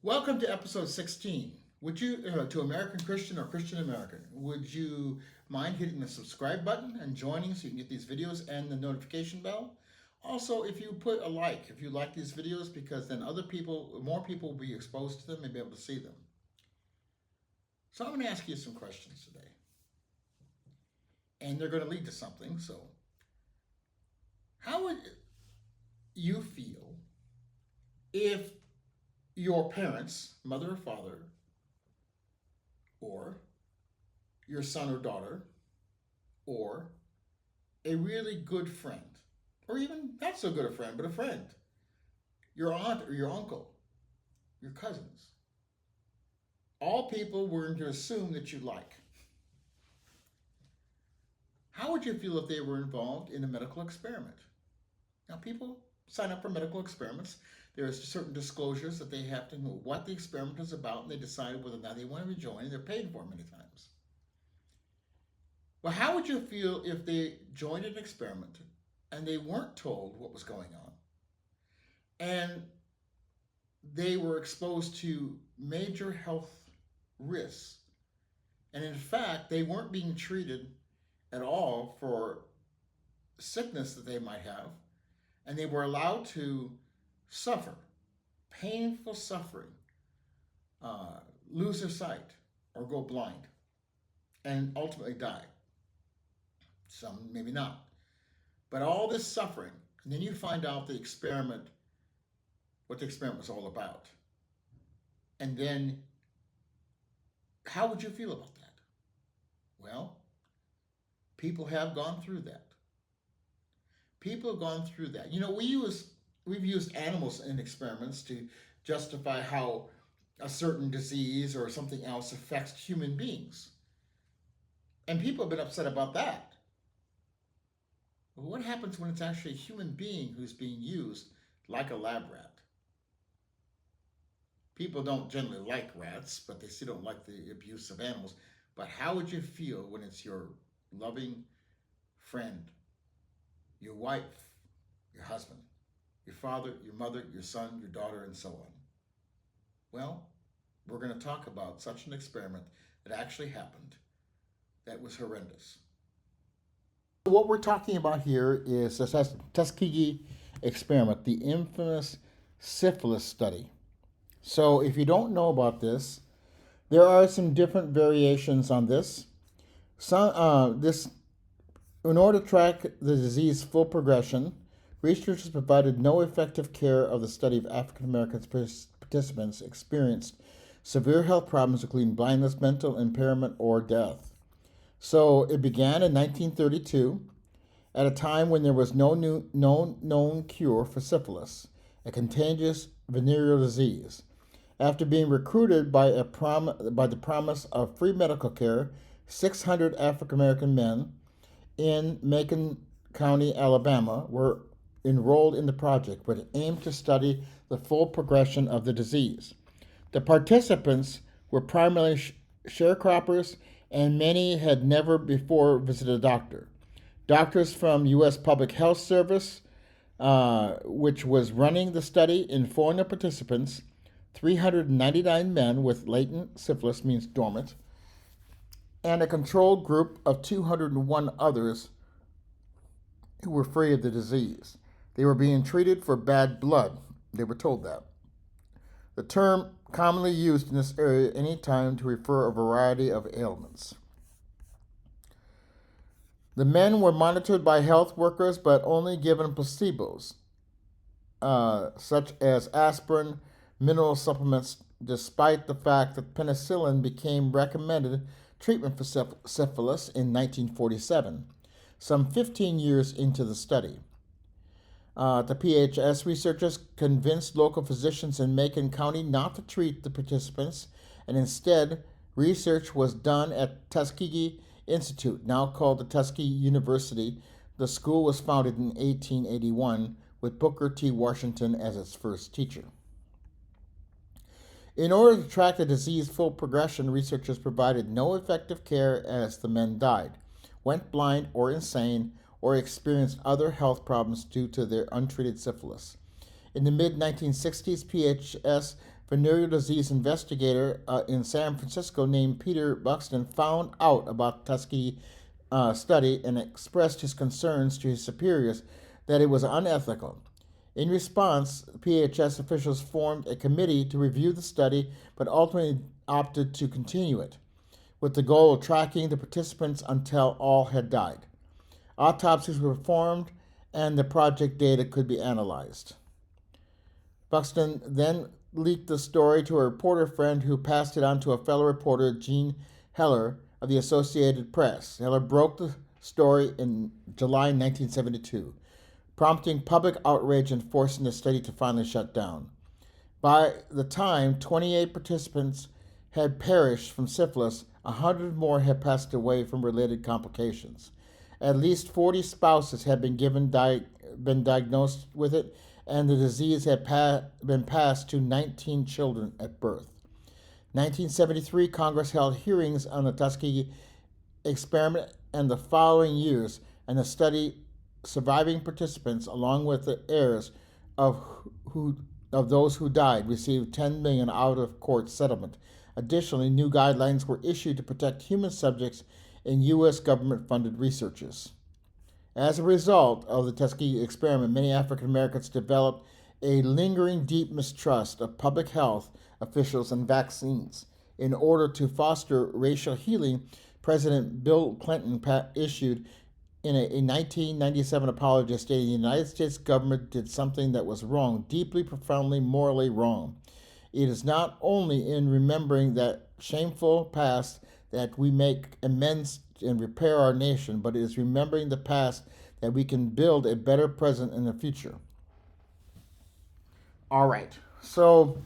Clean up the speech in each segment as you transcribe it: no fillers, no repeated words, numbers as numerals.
Welcome to episode 16. Would you, to American Christian or Christian American, would you mind hitting the subscribe button and joining so you can get these videos and the notification bell? Also, if you put a like, if you like these videos, because then more people will be exposed to them and be able to see them. So I'm going to ask you some questions today. And they're going to lead to something. So, how would you feel if your parents, mother or father, or your son or daughter, or a really good friend, or even not so good a friend, but a friend, your aunt or your uncle, your cousins, all people we're going to assume that you like. How would you feel if they were involved in a medical experiment? Now, people sign up for medical experiments. There's certain disclosures that they have to know what the experiment is about, and they decide whether or not they want to join, and they're paid for many times. Well, how would you feel if they joined an experiment and they weren't told what was going on, and they were exposed to major health risks, and in fact, they weren't being treated at all for sickness that they might have, and they were allowed to suffer, painful suffering, lose their sight, or go blind, and ultimately die? Some maybe not. But all this suffering, and then you find out what the experiment was all about. And then how would you feel about that? Well, people have gone through that. People have gone through that. You know, we've used animals in experiments to justify how a certain disease or something else affects human beings. And people have been upset about that. But what happens when it's actually a human being who's being used like a lab rat? People don't generally like rats, but they still don't like the abuse of animals. But how would you feel when it's your loving friend, your wife, your husband, your father, your mother, your son, your daughter, and so on? Well, we're going to talk about such an experiment that actually happened that was horrendous. What we're talking about here is the Tuskegee experiment, the infamous syphilis study. So, if you don't know about this, there are some different variations on this. In order to track the disease full progression, researchers provided no effective care of the study of African American participants experienced severe health problems, including blindness, mental impairment, or death. So it began in 1932, at a time when there was no known cure for syphilis, a contagious venereal disease. After being recruited by the promise of free medical care, 600 African American men in Macon County, Alabama, were enrolled in the project, which aimed to study the full progression of the disease. The participants were primarily sharecroppers, and many had never before visited a doctor. Doctors from U.S. Public Health Service, which was running the study, informed the participants, 399 men with latent syphilis, means dormant, and a control group of 201 others who were free of the disease. They were being treated for bad blood. They were told that. The term commonly used in this area at any time to refer a variety of ailments. The men were monitored by health workers but only given placebos, such as aspirin, mineral supplements, despite the fact that penicillin became recommended treatment for syphilis in 1947, some 15 years into the study. The PHS researchers convinced local physicians in Macon County not to treat the participants, and instead, research was done at Tuskegee Institute, now called the Tuskegee University. The school was founded in 1881 with Booker T. Washington as its first teacher. In order to track the disease full progression, researchers provided no effective care as the men died, went blind or insane, or experienced other health problems due to their untreated syphilis. In the mid-1960s, PHS venereal disease investigator in San Francisco named Peter Buxton found out about the Tuskegee study and expressed his concerns to his superiors that it was unethical. In response, PHS officials formed a committee to review the study but ultimately opted to continue it, with the goal of tracking the participants until all had died. Autopsies were performed and the project data could be analyzed. Buxton then leaked the story to a reporter friend who passed it on to a fellow reporter, Gene Heller of the Associated Press. Heller broke the story in July 1972, prompting public outrage and forcing the study to finally shut down. By the time 28 participants had perished from syphilis, 100 more had passed away from related complications. At least 40 spouses had been diagnosed with it, and the disease had been passed to 19 children at birth. 1973, Congress held hearings on the Tuskegee experiment and the following years, and the study surviving participants, along with the heirs of those who died, received $10 million out-of-court settlement. Additionally, new guidelines were issued to protect human subjects in U.S. government-funded researches. As a result of the Tuskegee experiment, many African Americans developed a lingering deep mistrust of public health officials and vaccines. In order to foster racial healing, President Bill Clinton issued in a 1997 apology stating the United States government did something that was wrong, deeply, profoundly, morally wrong. It is not only in remembering that shameful past that we make amends and repair our nation, but it is remembering the past that we can build a better present in the future. All right. So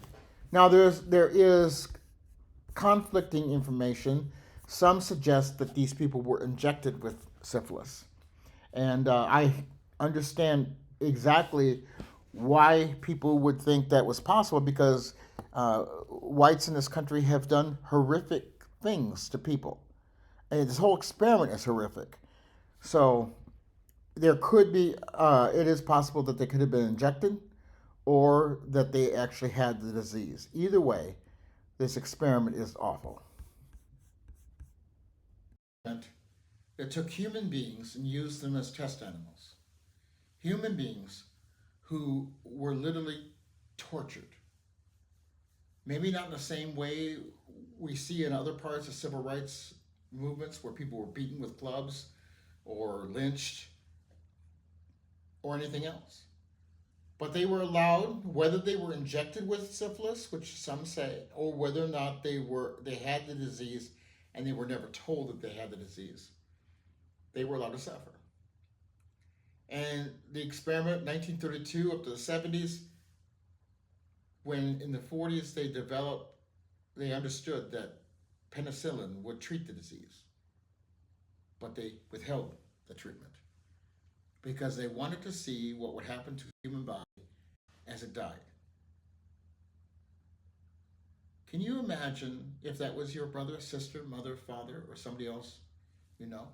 now there is conflicting information. Some suggest that these people were injected with syphilis, and I understand exactly why people would think that was possible, because whites in this country have done horrific things to people. And this whole experiment is horrific. So there could be, it is possible that they could have been injected or that they actually had the disease. Either way, this experiment is awful. It took human beings and used them as test animals. Human beings who were literally tortured. Maybe not in the same way we see in other parts of civil rights movements where people were beaten with clubs or lynched or anything else. But they were allowed, whether they were injected with syphilis, which some say, or whether or not they had the disease and they were never told that they had the disease, they were allowed to suffer. And the experiment, 1932 up to the 70s, when in the 40s they understood that penicillin would treat the disease, but they withheld the treatment because they wanted to see what would happen to the human body as it died. Can you imagine if that was your brother, sister, mother, father, or somebody else you know?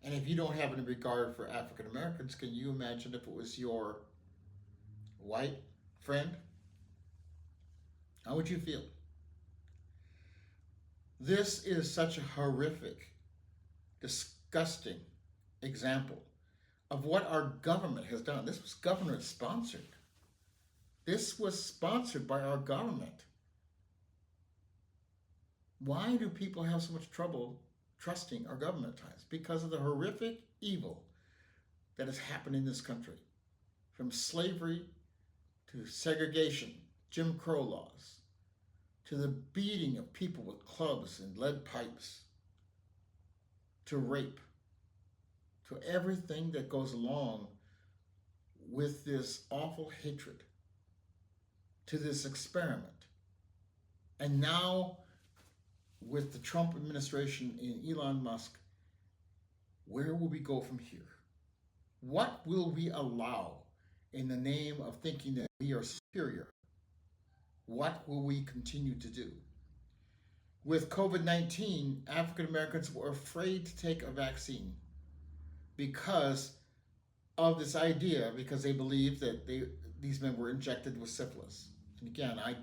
And if you don't have any regard for African Americans, can you imagine if it was your white friend? How would you feel? This is such a horrific, disgusting example of what our government has done. This was government sponsored. This was sponsored by our government. Why do people have so much trouble trusting our government at times? Because of the horrific evil that has happened in this country. From slavery to segregation, Jim Crow laws, to the beating of people with clubs and lead pipes, to rape, to everything that goes along with this awful hatred, to this experiment. And now, with the Trump administration and Elon Musk, where will we go from here? What will we allow in the name of thinking that we are superior? What will we continue to do? With COVID-19, African Americans were afraid to take a vaccine because of this idea, because they believed that these men were injected with syphilis. And again, I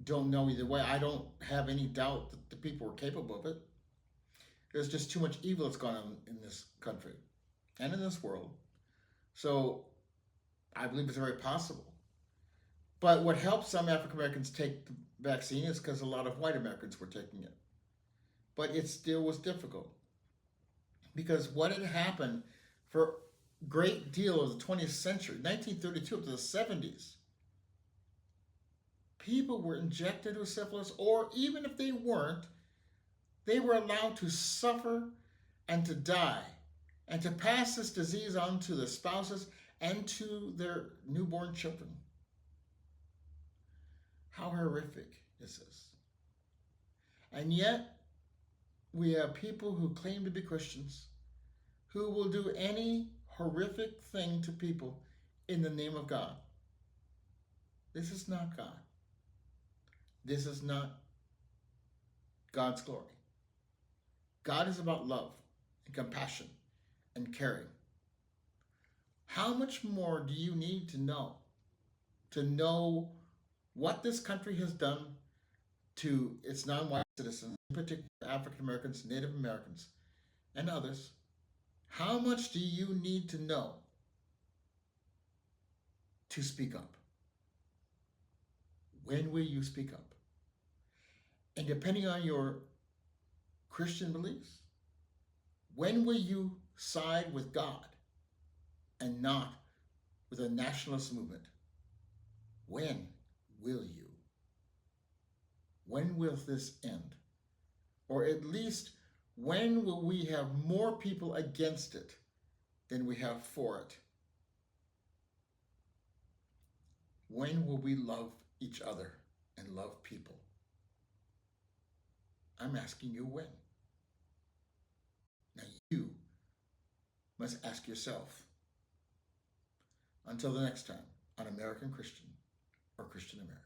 don't know either way. I don't have any doubt that the people were capable of it. There's just too much evil that's gone on in this country and in this world. So I believe it's very possible. But what helped some African Americans take the vaccine is because a lot of white Americans were taking it. But it still was difficult because what had happened for a great deal of the 20th century, 1932 up to the 70s, people were injected with syphilis, or even if they weren't, they were allowed to suffer and to die and to pass this disease on to their spouses and to their newborn children. How horrific is this? And yet, we have people who claim to be Christians who will do any horrific thing to people in the name of God. This is not God. This is not God's glory. God is about love and compassion and caring. How much more do you need to know what this country has done to its non-white citizens, in particular African Americans, Native Americans, and others? How much do you need to know to speak up? When will you speak up? And depending on your Christian beliefs, when will you side with God and not with a nationalist movement? When will you? When will this end? Or at least, when will we have more people against it than we have for it? When will we love each other and love people? I'm asking you when. Now you must ask yourself. Until the next time on American Christian or Christian American.